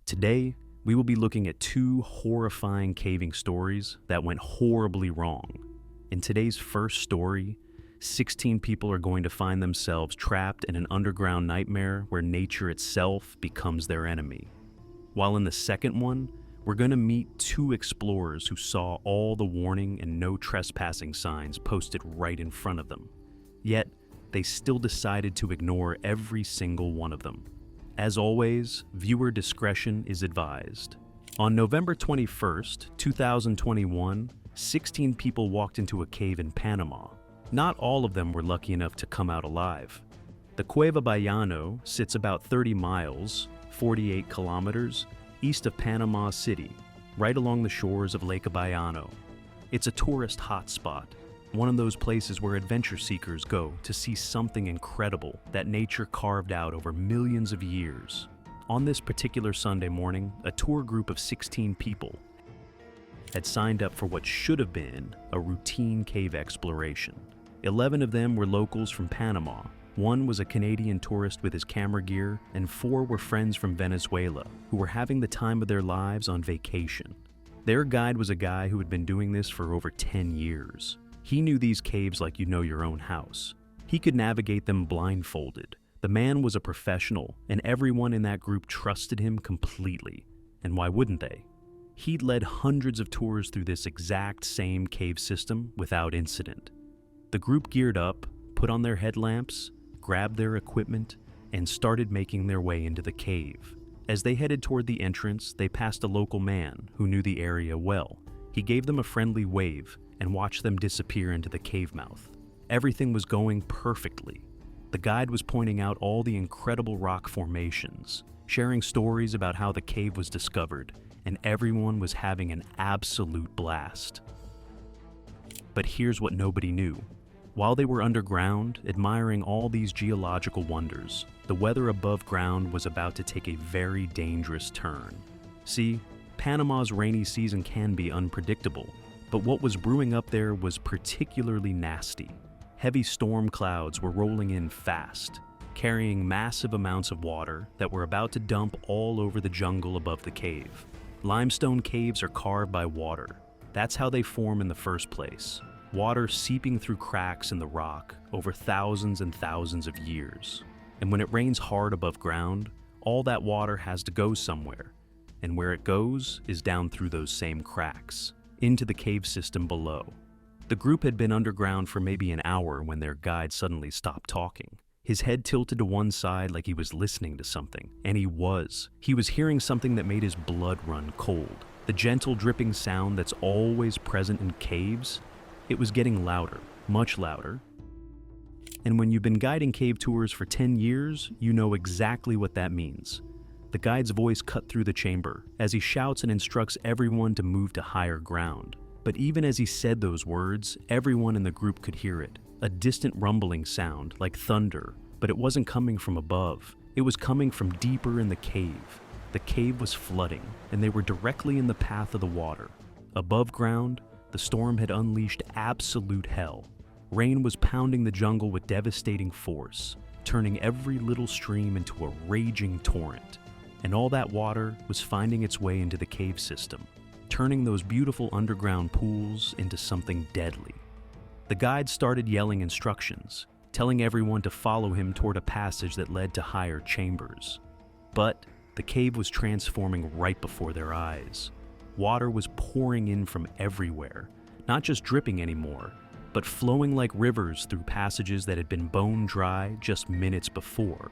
Today, we will be looking at two horrifying caving stories that went horribly wrong. In today's first story, 16 people are going to find themselves trapped in an underground nightmare where nature itself becomes their enemy. While in the second one, we're going to meet two explorers who saw all the warning and no trespassing signs posted right in front of them. Yet, they still decided to ignore every single one of them. As always, viewer discretion is advised. On November 21st, 2021, 16 people walked into a cave in Panama. Not all of them were lucky enough to come out alive. The Cueva Bayano sits about 30 miles, 48 kilometers, east of Panama City, right along the shores of Lake Bayano. It's a tourist hotspot, one of those places where adventure seekers go to see something incredible that nature carved out over millions of years. On this particular Sunday morning, a tour group of 16 people had signed up for what should have been a routine cave exploration. 11 of them were locals from Panama, one was a Canadian tourist with his camera gear, and 4 were friends from Venezuela who were having the time of their lives on vacation. Their guide was a guy who had been doing this for over 10 years. He knew these caves like you know your own house. He could navigate them blindfolded. The man was a professional, and everyone in that group trusted him completely. And why wouldn't they? He'd led hundreds of tours through this exact same cave system without incident. The group geared up, put on their headlamps, grabbed their equipment, and started making their way into the cave. As they headed toward the entrance, they passed a local man who knew the area well. He gave them a friendly wave and watched them disappear into the cave mouth. Everything was going perfectly. The guide was pointing out all the incredible rock formations, sharing stories about how the cave was discovered, and everyone was having an absolute blast. But here's what nobody knew. While they were underground, admiring all these geological wonders, the weather above ground was about to take a very dangerous turn. See, Panama's rainy season can be unpredictable, but what was brewing up there was particularly nasty. Heavy storm clouds were rolling in fast, carrying massive amounts of water that were about to dump all over the jungle above the cave. Limestone caves are carved by water. That's how they form in the first place. Water seeping through cracks in the rock over thousands and thousands of years. And when it rains hard above ground, all that water has to go somewhere. And where it goes is down through those same cracks, into the cave system below. The group had been underground for maybe an hour when their guide suddenly stopped talking. His head tilted to one side like he was listening to something, and he was. He was hearing something that made his blood run cold. The gentle dripping sound that's always present in caves, it was getting louder, much louder. And when you've been guiding cave tours for 10 years, you know exactly what that means. The guide's voice cut through the chamber as he shouts and instructs everyone to move to higher ground. But even as he said those words, everyone in the group could hear it. A distant rumbling sound, like thunder, but it wasn't coming from above. It was coming from deeper in the cave. The cave was flooding, and they were directly in the path of the water. Above ground, the storm had unleashed absolute hell. Rain was pounding the jungle with devastating force, turning every little stream into a raging torrent. And all that water was finding its way into the cave system, turning those beautiful underground pools into something deadly. The guide started yelling instructions, telling everyone to follow him toward a passage that led to higher chambers. But the cave was transforming right before their eyes. Water was pouring in from everywhere, not just dripping anymore, but flowing like rivers through passages that had been bone dry just minutes before.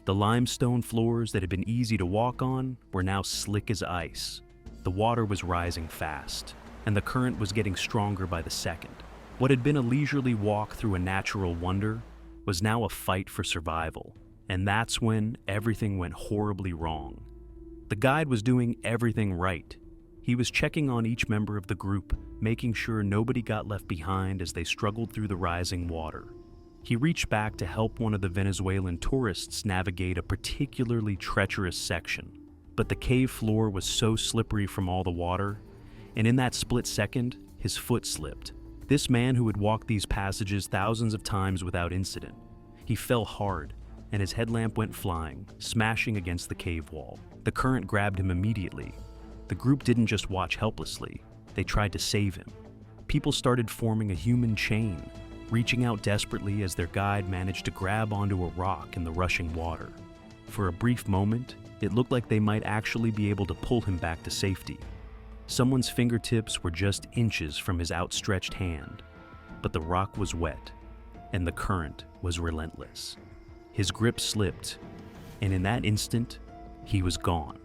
The limestone floors that had been easy to walk on were now slick as ice. The water was rising fast, and the current was getting stronger by the second. What had been a leisurely walk through a natural wonder was now a fight for survival, and that's when everything went horribly wrong. The guide was doing everything right. He was checking on each member of the group, making sure nobody got left behind as they struggled through the rising water. He reached back to help one of the Venezuelan tourists navigate a particularly treacherous section. But the cave floor was so slippery from all the water, and in that split second, his foot slipped. This man who had walked these passages thousands of times without incident. He fell hard, and his headlamp went flying, smashing against the cave wall. The current grabbed him immediately. The group didn't just watch helplessly, they tried to save him. People started forming a human chain, reaching out desperately as their guide managed to grab onto a rock in the rushing water. For a brief moment, it looked like they might actually be able to pull him back to safety. Someone's fingertips were just inches from his outstretched hand, but the rock was wet, and the current was relentless. His grip slipped, and in that instant, he was gone.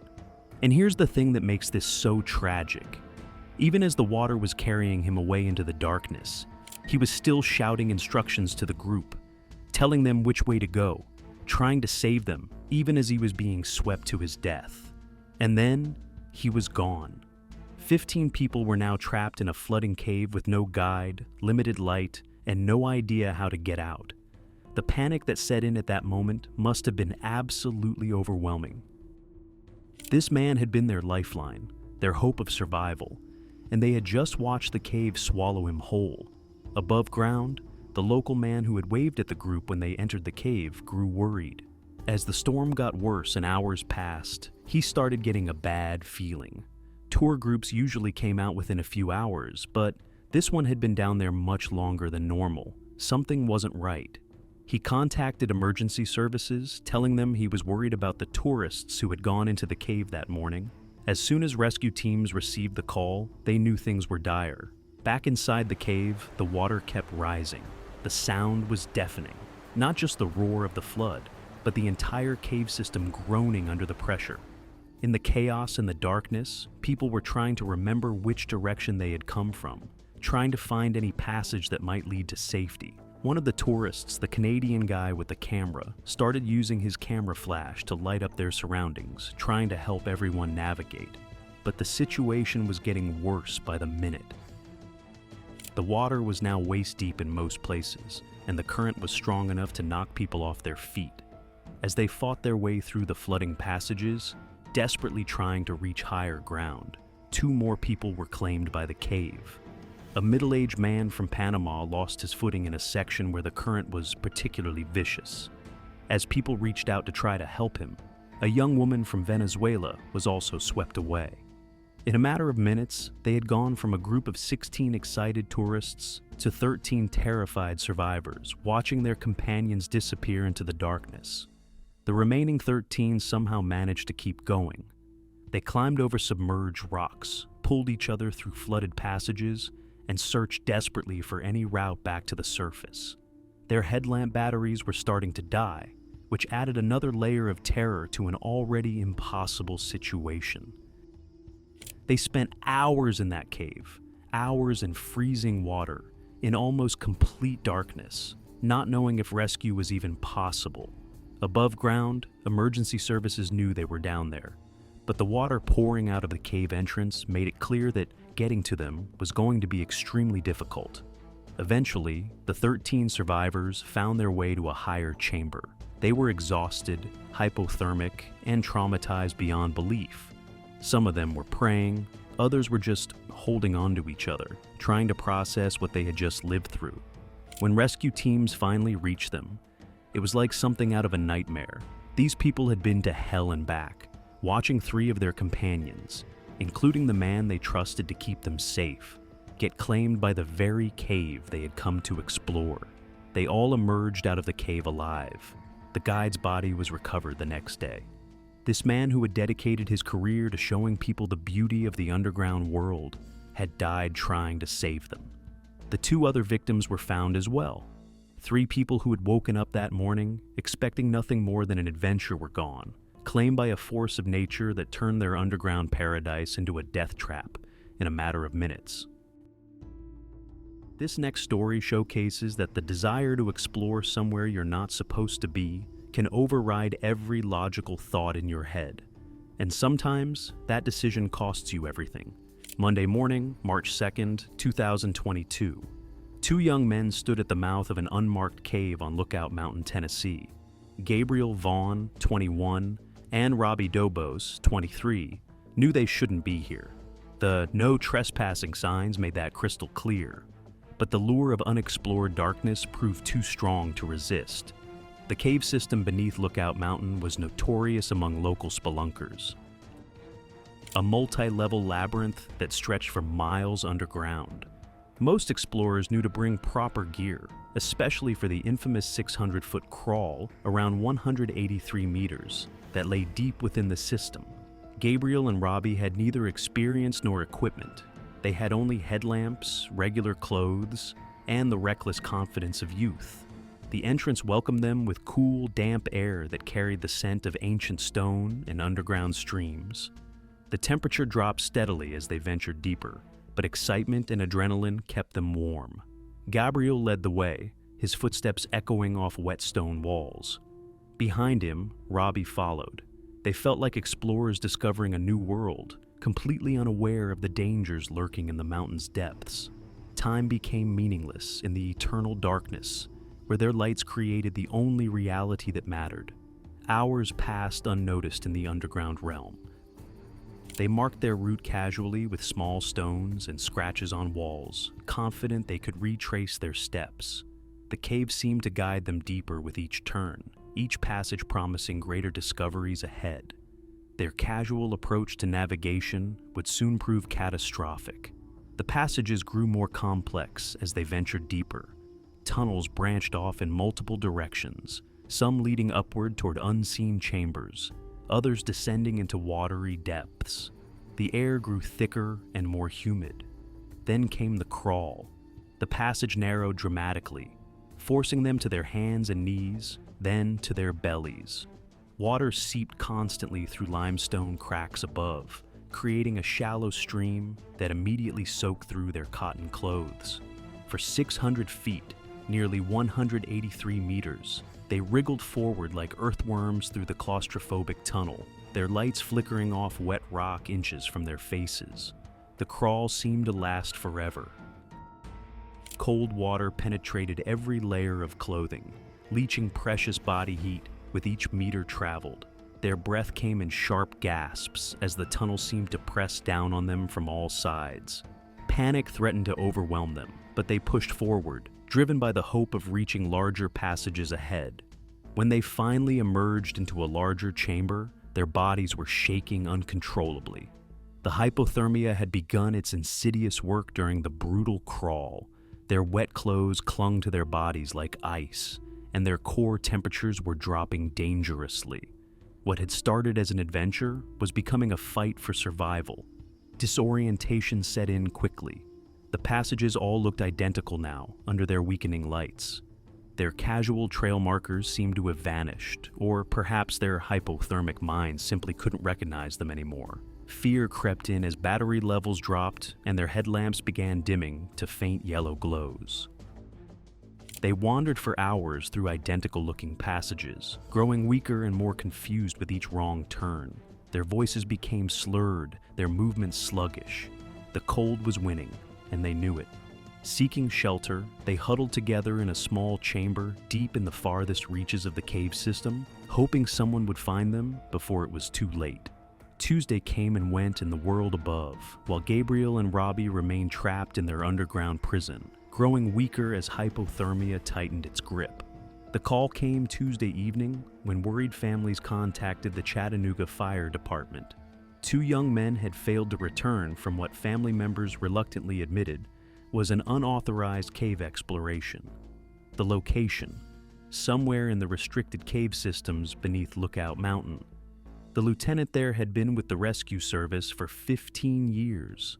And here's the thing that makes this so tragic. Even as the water was carrying him away into the darkness, he was still shouting instructions to the group, telling them which way to go, trying to save them, even as he was being swept to his death. And then, he was gone. 15 people were now trapped in a flooding cave with no guide, limited light, and no idea how to get out. The panic that set in at that moment must have been absolutely overwhelming. This man had been their lifeline, their hope of survival, and they had just watched the cave swallow him whole. Above ground, the local man who had waved at the group when they entered the cave grew worried. As the storm got worse and hours passed, he started getting a bad feeling. Tour groups usually came out within a few hours, but this one had been down there much longer than normal. Something wasn't right. He contacted emergency services, telling them he was worried about the tourists who had gone into the cave that morning. As soon as rescue teams received the call, they knew things were dire. Back inside the cave, the water kept rising. The sound was deafening. Not just the roar of the flood, but the entire cave system groaning under the pressure. In the chaos and the darkness, people were trying to remember which direction they had come from, trying to find any passage that might lead to safety. One of the tourists, the Canadian guy with the camera, started using his camera flash to light up their surroundings, trying to help everyone navigate. But the situation was getting worse by the minute. The water was now waist-deep in most places, and the current was strong enough to knock people off their feet. As they fought their way through the flooding passages, desperately trying to reach higher ground, 2 more people were claimed by the cave. A middle-aged man from Panama lost his footing in a section where the current was particularly vicious. As people reached out to try to help him, a young woman from Venezuela was also swept away. In a matter of minutes, they had gone from a group of 16 excited tourists to 13 terrified survivors, watching their companions disappear into the darkness. The remaining 13 somehow managed to keep going. They climbed over submerged rocks, pulled each other through flooded passages, and searched desperately for any route back to the surface. Their headlamp batteries were starting to die, which added another layer of terror to an already impossible situation. They spent hours in that cave, hours in freezing water, in almost complete darkness, not knowing if rescue was even possible. Above ground, emergency services knew they were down there, but the water pouring out of the cave entrance made it clear that getting to them was going to be extremely difficult. Eventually, the 13 survivors found their way to a higher chamber. They were exhausted, hypothermic, and traumatized beyond belief. Some of them were praying, others were just holding on to each other, trying to process what they had just lived through. When rescue teams finally reached them, it was like something out of a nightmare. These people had been to hell and back, watching 3 of their companions, including the man they trusted to keep them safe, get claimed by the very cave they had come to explore. They all emerged out of the cave alive. The guide's body was recovered the next day. This man who had dedicated his career to showing people the beauty of the underground world had died trying to save them. The 2 other victims were found as well. 3 people who had woken up that morning, expecting nothing more than an adventure, were gone, claimed by a force of nature that turned their underground paradise into a death trap in a matter of minutes. This next story showcases that the desire to explore somewhere you're not supposed to be can override every logical thought in your head. And sometimes, that decision costs you everything. Monday morning, March 2nd, 2022. 2 young men stood at the mouth of an unmarked cave on Lookout Mountain, Tennessee. Gabriel Vaughn, 21, and Robbie Dobos, 23, knew they shouldn't be here. The no trespassing signs made that crystal clear, but the lure of unexplored darkness proved too strong to resist. The cave system beneath Lookout Mountain was notorious among local spelunkers. a multi-level labyrinth that stretched for miles underground. Most explorers knew to bring proper gear, especially for the infamous 600-foot crawl around 183 meters that lay deep within the system. Gabriel and Robbie had neither experience nor equipment. They had only headlamps, regular clothes, and the reckless confidence of youth. The entrance welcomed them with cool, damp air that carried the scent of ancient stone and underground streams. The temperature dropped steadily as they ventured deeper, but excitement and adrenaline kept them warm. Gabriel led the way, his footsteps echoing off wet stone walls. Behind him, Robbie followed. They felt like explorers discovering a new world, completely unaware of the dangers lurking in the mountain's depths. Time became meaningless in the eternal darkness, where their lights created the only reality that mattered. Hours passed unnoticed in the underground realm. They marked their route casually with small stones and scratches on walls, confident they could retrace their steps. The cave seemed to guide them deeper with each turn, each passage promising greater discoveries ahead. Their casual approach to navigation would soon prove catastrophic. The passages grew more complex as they ventured deeper. Tunnels branched off in multiple directions, some leading upward toward unseen chambers, others descending into watery depths. The air grew thicker and more humid. Then came the crawl. The passage narrowed dramatically, forcing them to their hands and knees, then to their bellies. Water seeped constantly through limestone cracks above, creating a shallow stream that immediately soaked through their cotton clothes. For 600 feet, nearly 183 meters, they wriggled forward like earthworms through the claustrophobic tunnel, their lights flickering off wet rock inches from their faces. The crawl seemed to last forever. Cold water penetrated every layer of clothing, leaching precious body heat with each meter traveled. Their breath came in sharp gasps as the tunnel seemed to press down on them from all sides. Panic threatened to overwhelm them, but they pushed forward, driven by the hope of reaching larger passages ahead. When they finally emerged into a larger chamber, their bodies were shaking uncontrollably. The hypothermia had begun its insidious work during the brutal crawl. Their wet clothes clung to their bodies like ice, and their core temperatures were dropping dangerously. What had started as an adventure was becoming a fight for survival. Disorientation set in quickly. The passages all looked identical now under their weakening lights. Their casual trail markers seemed to have vanished, or perhaps their hypothermic minds simply couldn't recognize them anymore. Fear crept in as battery levels dropped and their headlamps began dimming to faint yellow glows. They wandered for hours through identical-looking passages, growing weaker and more confused with each wrong turn. Their voices became slurred, their movements sluggish. The cold was winning, and they knew it. Seeking shelter, they huddled together in a small chamber deep in the farthest reaches of the cave system, hoping someone would find them before it was too late. Tuesday came and went in the world above, while Gabriel and Robbie remained trapped in their underground prison, growing weaker as hypothermia tightened its grip. The call came Tuesday evening when worried families contacted the Chattanooga Fire Department. 2 young men had failed to return from what family members reluctantly admitted was an unauthorized cave exploration. The location, somewhere in the restricted cave systems beneath Lookout Mountain. The lieutenant there had been with the rescue service for 15 years.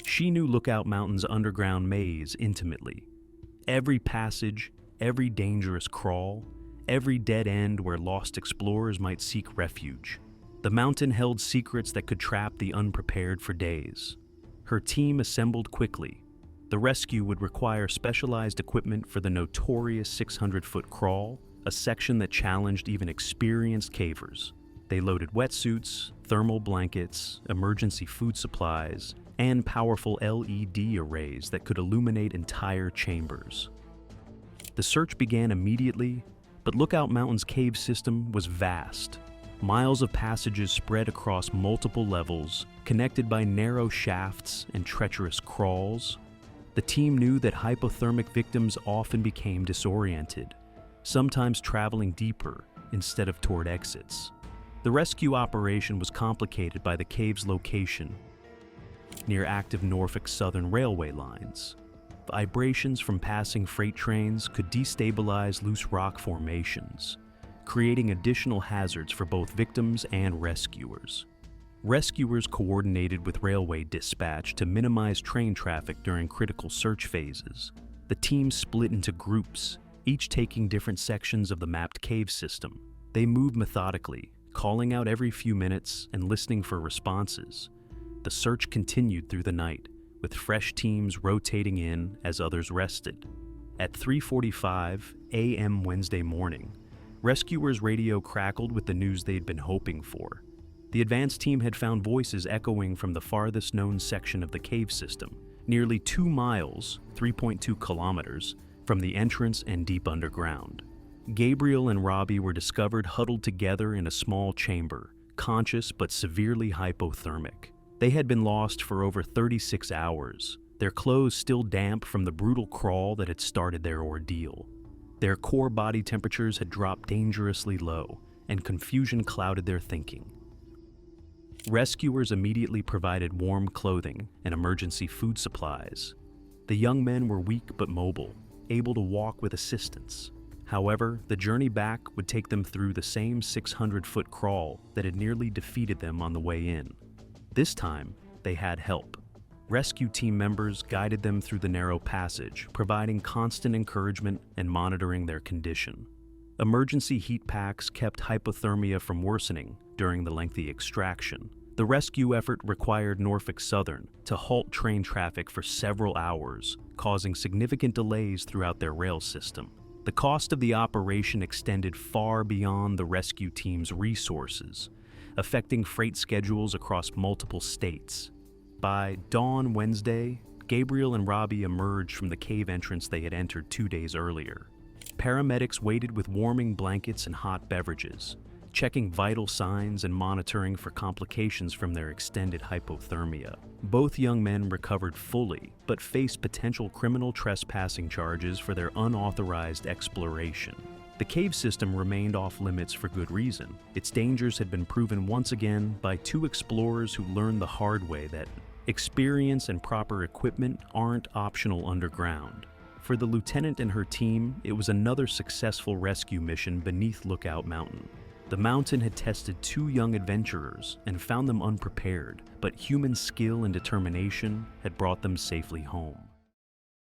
She knew Lookout Mountain's underground maze intimately. Every passage, every dangerous crawl, every dead end where lost explorers might seek refuge. The mountain held secrets that could trap the unprepared for days. Her team assembled quickly. The rescue would require specialized equipment for the notorious 600-foot crawl, a section that challenged even experienced cavers. They loaded wetsuits, thermal blankets, emergency food supplies, and powerful LED arrays that could illuminate entire chambers. The search began immediately, but Lookout Mountain's cave system was vast. Miles of passages spread across multiple levels, connected by narrow shafts and treacherous crawls. The team knew that hypothermic victims often became disoriented, sometimes traveling deeper instead of toward exits. The rescue operation was complicated by the cave's location near active Norfolk Southern railway lines. Vibrations from passing freight trains could destabilize loose rock formations, creating additional hazards for both victims and rescuers. Rescuers coordinated with railway dispatch to minimize train traffic during critical search phases. The team split into groups, each taking different sections of the mapped cave system. They moved methodically, calling out every few minutes and listening for responses. The search continued through the night, with fresh teams rotating in as others rested. At 3:45 a.m. Wednesday morning, rescuers' radio crackled with the news they'd been hoping for. The advance team had found voices echoing from the farthest known section of the cave system, nearly 2 miles, 3.2 kilometers, from the entrance and deep underground. Gabriel and Robbie were discovered huddled together in a small chamber, conscious but severely hypothermic. They had been lost for over 36 hours, their clothes still damp from the brutal crawl that had started their ordeal. Their core body temperatures had dropped dangerously low, and confusion clouded their thinking. Rescuers immediately provided warm clothing and emergency food supplies. The young men were weak but mobile, able to walk with assistance. However, the journey back would take them through the same 600-foot crawl that had nearly defeated them on the way in. This time, they had help. Rescue team members guided them through the narrow passage, providing constant encouragement and monitoring their condition. Emergency heat packs kept hypothermia from worsening during the lengthy extraction. The rescue effort required Norfolk Southern to halt train traffic for several hours, causing significant delays throughout their rail system. The cost of the operation extended far beyond the rescue team's resources, affecting freight schedules across multiple states. By dawn Wednesday, Gabriel and Robbie emerged from the cave entrance they had entered 2 days earlier. Paramedics waited with warming blankets and hot beverages, checking vital signs and monitoring for complications from their extended hypothermia. Both young men recovered fully, but faced potential criminal trespassing charges for their unauthorized exploration. The cave system remained off limits for good reason. Its dangers had been proven once again by 2 explorers who learned the hard way that experience and proper equipment aren't optional underground. For the lieutenant and her team, it was another successful rescue mission beneath Lookout Mountain. The mountain had tested 2 young adventurers and found them unprepared, but human skill and determination had brought them safely home.